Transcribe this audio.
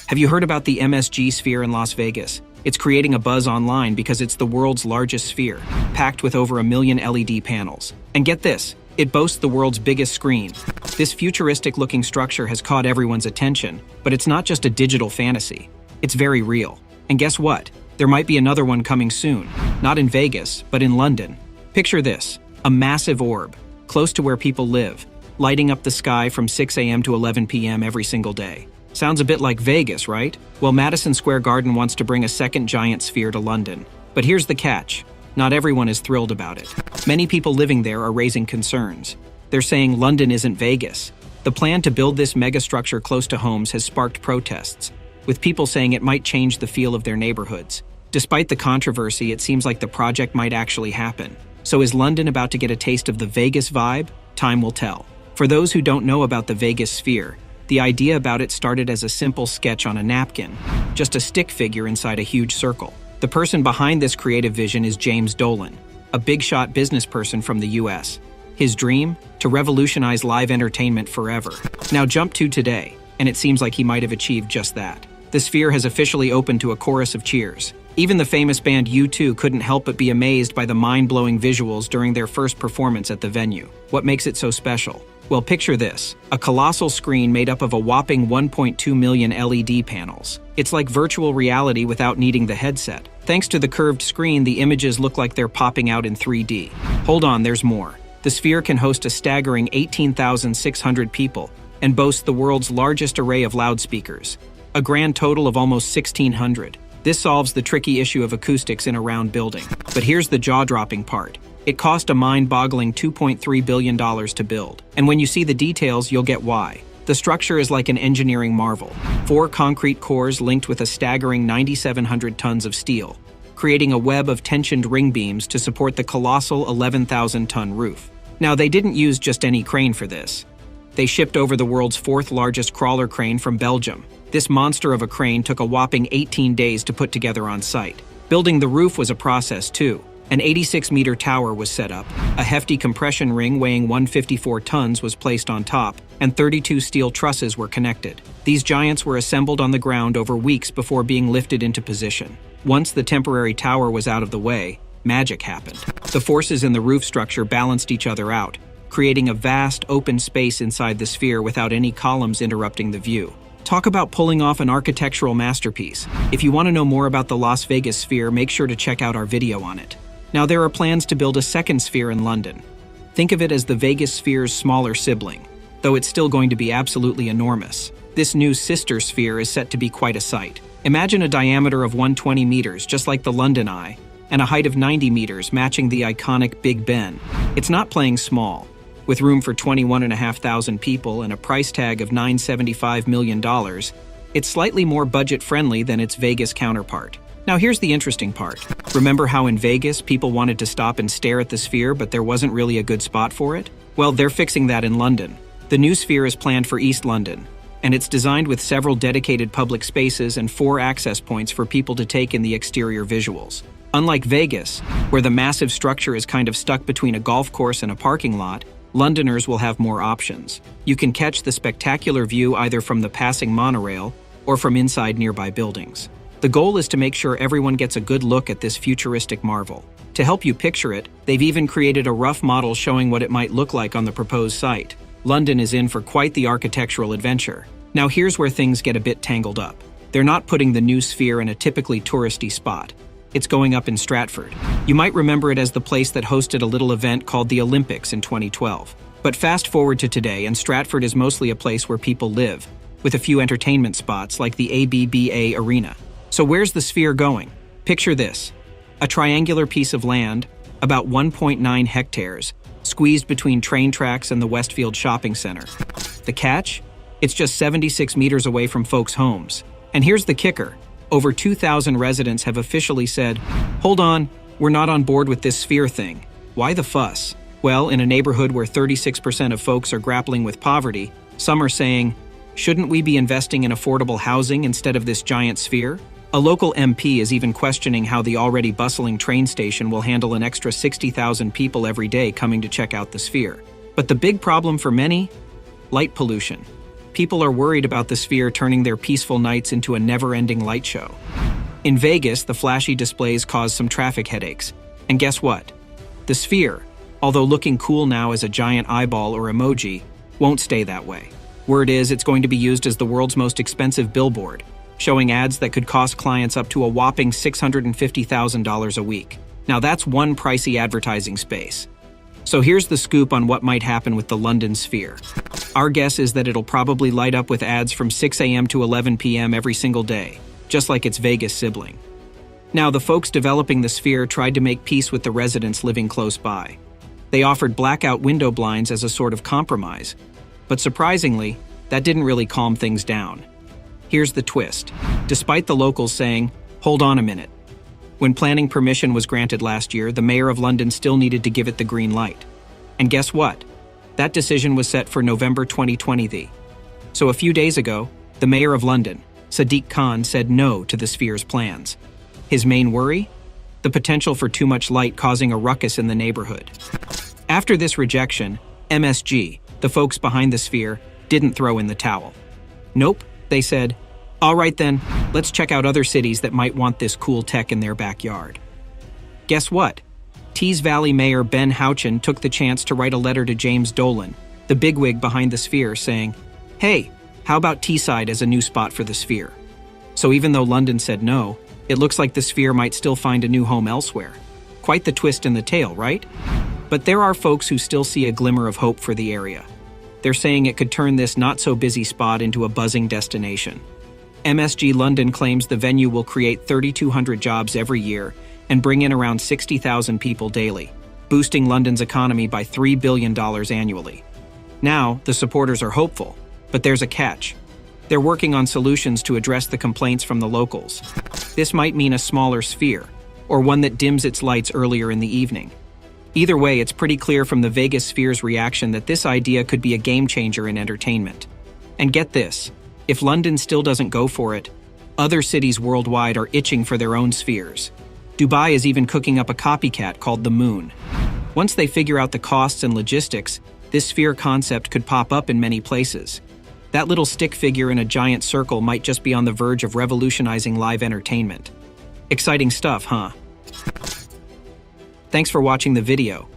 Have you heard about the MSG Sphere in Las Vegas? It's creating a buzz online because it's the world's largest sphere, packed with over 1 million LED panels. And get this, it boasts the world's biggest screen. This futuristic-looking structure has caught everyone's attention, but it's not just a digital fantasy. It's very real. And guess what? There might be another one coming soon. Not in Vegas, but in London. Picture this, a massive orb, close to where people live, lighting up the sky from 6 a.m. to 11 p.m. every single day. Sounds a bit like Vegas, right? Well, Madison Square Garden wants to bring a second giant sphere to London. But here's the catch. Not everyone is thrilled about it. Many people living there are raising concerns. They're saying London isn't Vegas. The plan to build this megastructure close to homes has sparked protests, with people saying it might change the feel of their neighborhoods. Despite the controversy, it seems like the project might actually happen. So is London about to get a taste of the Vegas vibe? Time will tell. For those who don't know about the Vegas sphere, the idea about it started as a simple sketch on a napkin, just a stick figure inside a huge circle. The person behind this creative vision is James Dolan, a big-shot business person from the US. His dream? To revolutionize live entertainment forever. Now jump to today, and it seems like he might have achieved just that. The sphere has officially opened to a chorus of cheers. Even the famous band U2 couldn't help but be amazed by the mind-blowing visuals during their first performance at the venue. What makes it so special? Well, picture this, a colossal screen made up of a whopping 1.2 million LED panels. It's like virtual reality without needing the headset. Thanks to the curved screen, the images look like they're popping out in 3D. Hold on, there's more. The sphere can host a staggering 18,600 people and boasts the world's largest array of loudspeakers, a grand total of almost 1,600. This solves the tricky issue of acoustics in a round building. But here's the jaw-dropping part. It cost a mind-boggling $2.3 billion to build. And when you see the details, you'll get why. The structure is like an engineering marvel. 4 concrete cores linked with a staggering 9,700 tons of steel, creating a web of tensioned ring beams to support the colossal 11,000-ton roof. Now, they didn't use just any crane for this. They shipped over the world's 4th largest crawler crane from Belgium. This monster of a crane took a whopping 18 days to put together on site. Building the roof was a process, too. An 86-meter tower was set up, a hefty compression ring weighing 154 tons was placed on top, and 32 steel trusses were connected. These giants were assembled on the ground over weeks before being lifted into position. Once the temporary tower was out of the way, magic happened. The forces in the roof structure balanced each other out, creating a vast, open space inside the sphere without any columns interrupting the view. Talk about pulling off an architectural masterpiece. If you want to know more about the Las Vegas sphere, make sure to check out our video on it. Now, there are plans to build a second sphere in London. Think of it as the Vegas sphere's smaller sibling, though it's still going to be absolutely enormous. This new sister sphere is set to be quite a sight. Imagine a diameter of 120 meters, just like the London Eye, and a height of 90 meters, matching the iconic Big Ben. It's not playing small. With room for 21,500 people and a price tag of $975 million, it's slightly more budget-friendly than its Vegas counterpart. Now here's the interesting part. Remember how in Vegas people wanted to stop and stare at the sphere, but there wasn't really a good spot for it? Well, they're fixing that in London. The new sphere is planned for East London, and it's designed with several dedicated public spaces and 4 access points for people to take in the exterior visuals. Unlike Vegas, where the massive structure is kind of stuck between a golf course and a parking lot, Londoners will have more options. You can catch the spectacular view either from the passing monorail or from inside nearby buildings. The goal is to make sure everyone gets a good look at this futuristic marvel. To help you picture it, they've even created a rough model showing what it might look like on the proposed site. London is in for quite the architectural adventure. Now here's where things get a bit tangled up. They're not putting the new sphere in a typically touristy spot. It's going up in Stratford. You might remember it as the place that hosted a little event called the Olympics in 2012. But fast forward to today, and Stratford is mostly a place where people live, with a few entertainment spots like the ABBA Arena. So where's the sphere going? Picture this. A triangular piece of land, about 1.9 hectares, squeezed between train tracks and the Westfield Shopping Center. The catch? It's just 76 meters away from folks' homes. And here's the kicker. Over 2,000 residents have officially said, "Hold on, we're not on board with this sphere thing." Why the fuss? Well, in a neighborhood where 36% of folks are grappling with poverty, some are saying, shouldn't we be investing in affordable housing instead of this giant sphere? A local MP is even questioning how the already bustling train station will handle an extra 60,000 people every day coming to check out the sphere. But the big problem for many? Light pollution. People are worried about the sphere turning their peaceful nights into a never-ending light show. In Vegas, the flashy displays caused some traffic headaches. And guess what? The sphere, although looking cool now as a giant eyeball or emoji, won't stay that way. Word is it's going to be used as the world's most expensive billboard, showing ads that could cost clients up to a whopping $650,000 a week. Now that's one pricey advertising space. So here's the scoop on what might happen with the London Sphere. Our guess is that it'll probably light up with ads from 6 a.m. to 11 p.m. every single day, just like its Vegas sibling. Now, the folks developing the Sphere tried to make peace with the residents living close by. They offered blackout window blinds as a sort of compromise, but surprisingly, that didn't really calm things down. Here's the twist. Despite the locals saying, "Hold on a minute," when planning permission was granted last year, the mayor of London still needed to give it the green light. And guess what? That decision was set for November 2020. So a few days ago, the mayor of London, Sadiq Khan, said no to the Sphere's plans. His main worry? The potential for too much light causing a ruckus in the neighborhood. After this rejection, MSG, the folks behind the Sphere, didn't throw in the towel. Nope, they said, "All right then, let's check out other cities that might want this cool tech in their backyard." Guess what? Tees Valley Mayor Ben Houchen took the chance to write a letter to James Dolan, the bigwig behind the Sphere, saying, "Hey, how about Teesside as a new spot for the Sphere?" So even though London said no, it looks like the Sphere might still find a new home elsewhere. Quite the twist in the tale, right? But there are folks who still see a glimmer of hope for the area. They're saying it could turn this not-so-busy spot into a buzzing destination. MSG London claims the venue will create 3,200 jobs every year and bring in around 60,000 people daily, boosting London's economy by $3 billion annually. Now, the supporters are hopeful, but there's a catch. They're working on solutions to address the complaints from the locals. This might mean a smaller Sphere, or one that dims its lights earlier in the evening. Either way, it's pretty clear from the Vegas Sphere's reaction that this idea could be a game-changer in entertainment. And get this, if London still doesn't go for it, other cities worldwide are itching for their own spheres. Dubai is even cooking up a copycat called the Moon. Once they figure out the costs and logistics, this sphere concept could pop up in many places. That little stick figure in a giant circle might just be on the verge of revolutionizing live entertainment. Exciting stuff, huh? Thanks for watching the video.